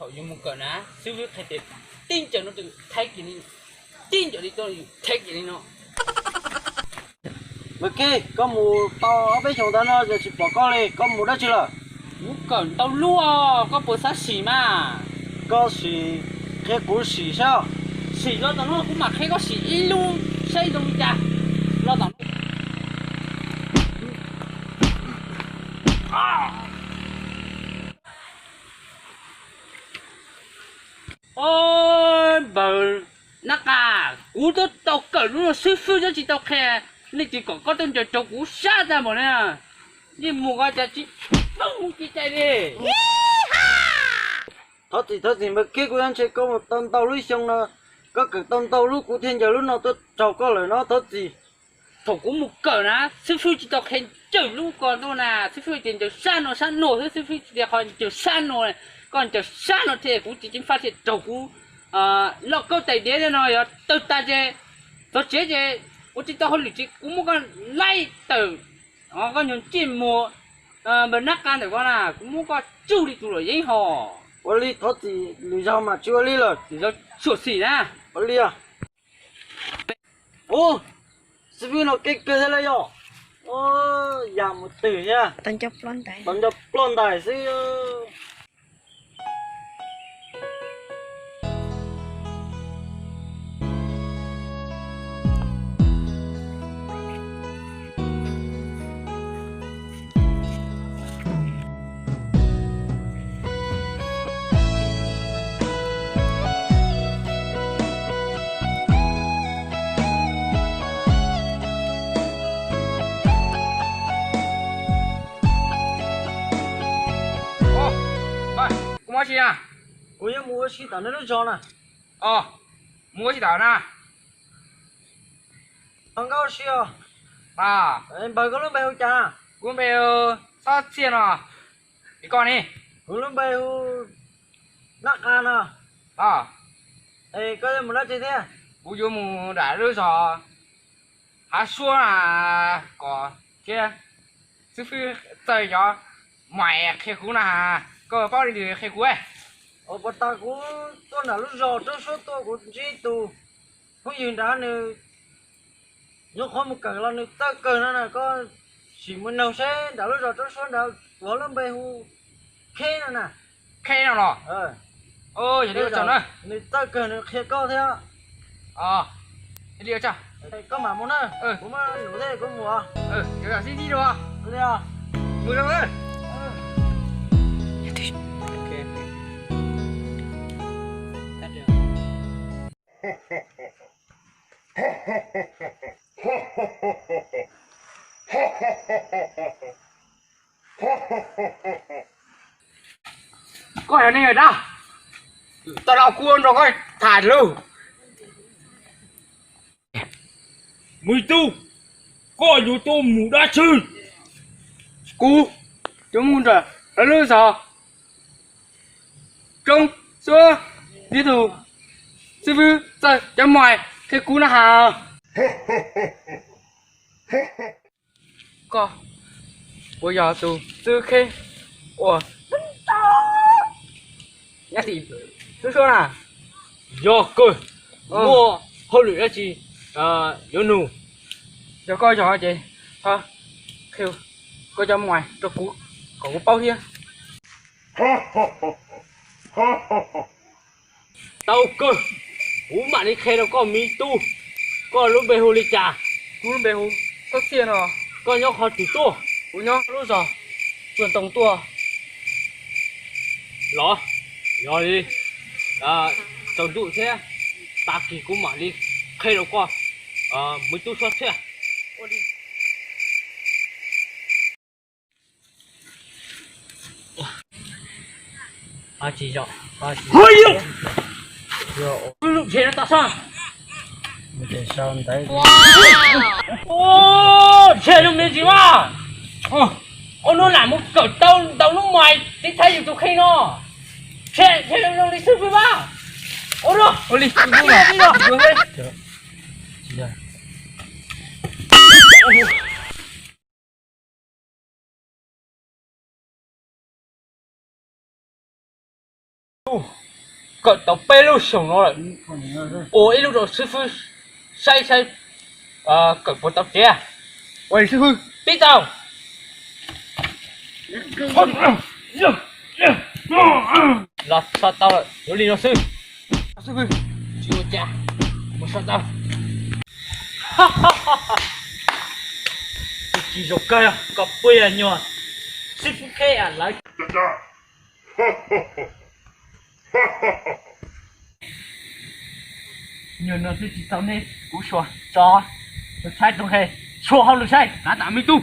khẩu dùng một cỡ ná sư phụ thay tiền tin cho nó từ thay cái này tin cho đi tôi thay cái này nó vậy kia có mù tao ở bên chúng ta nó giờ chỉ bỏ con này có mù đó chưa là một cỡ tao lúa có bữa sát xỉ mà có gì cái củ xì sao xỉ lo tao nó cũng mặc hay có xỉ ít luôn xây đông cha lo tao ôi bờ nắc à cú tôi tao cỡ luôn sư phụ cho chị tao khe nên chỉ có tên cho cú xa ra mà nè nhưng mua cái cha chị không chị chạy đi thôi thì mà kia của anh sẽ có một tông tàu lưới xong nó có cái tông tàu lưới của thiên giờ lúc nào tôi trâu có lời nó thôi thì thổ cũng một cỡ ná sư phụ chỉ tao khen chửi luôn còn thôi nè sư phụ tiền cho san nổ sư phụ chỉ còn cho san nổ này còn cho san nổ thì cũng chỉ phát hiện trâu cú lọc câu tay đế nó rồi từ ta chơi tôi chế chơi我知道好理解，我们讲来头，我讲用芥末，不那干的话啦，我们讲煮里煮了也好，我哩thôi thì lý do mà chưa lý rồi 你说说谁啦？ 我哩à ô sư phụ nó cái thế này yo ô giảm một từ nha Tao cho plon tại. bằng cho plon đại sư mua gì à? cô nhớ mua xí tao nó cho nè mua gì đó nè? thằng cao xí à À, em bà có lúc béo cha cũng bây giờ sao tiền à? Cái con đi. có lúc béo nát à nè À, ê có một lớp gì thế cũng dùng một đã rồi sao? Hắn xua là có kia, sư phụ tới cho mày khi cũ nè, có bao nhiêu khi cũ ấy? ở bà ta cũng tôi là lúc rồi tôi số tôi cũng chỉ tù không nhìn đã nữa nhớ khó một cỡ là nữa ta cỡ nó là có chỉ muốn nấu xe đã lúc rồi tôi số đã có lắm béo khe nè nè Khi nào rồi? Ôi, vậy đi cho nó. người ta cỡ nó khe co thế ạ Đi cho. có mà muốn nữa cũng mà nấu thế cũng mùa Giờ là đi rồi. đi à Mùi đâu ơi? Coi ở đây rồi đâu? Tao đào cuốn rồi coi, thả lưu. Mùi tu, coi dù tôi mù đá chư. Cú, chúng muốn rồi, đã lưu sao? Trông, xưa, đi tù. Sư phụ, sao, cho mày, thế cú nó hà. Coi, bây giờ tù, sư khê. Ủa, nhá thì, sư xưa nè. Giờ coi, mua, hồi lưỡi là gì, yếu nụ. Giờ coi cho chị, thôi, kêu, coi cho ngoài, cho cú, có một bao kia. Tao cơ cú mà đi khe đâu có mi tu có lúc bê hồ đi trà cú lúc bê hồ có tiền à có nhóc họ chủ tua cú nhóc lúc giờ vườn tổng tua lo đi tổng tụ thế ta kỳ cú mà đi khe đâu có mới tu xuất thế đi chỉ rõ hơi yêu rồi lúc thế nó ta sao để sao anh thấy ô thế lúc này gì mà ô nó làm một cỡ tàu lúc ngoài thì thấy được tôi khi nó thế lúc đi sư phụ ba ô đó ô đi đi đó đường đây cỡ tàu bê luôn sống nó rồi Không nhớ rồi. ôi lúc đó sư phụ sai cỡ một tàu trẻ Ôi sư phụ. biết tao là sao tao rồi nó đi nó sư Sư phụ. chưa cha một sao tao chỉ rồi cây à cặp bê à nhòa sư phụ khe à lại nhiều nó sư chỉ tao nên cú xóa cho sai trong khe xóa không được sai đã tạm mi tu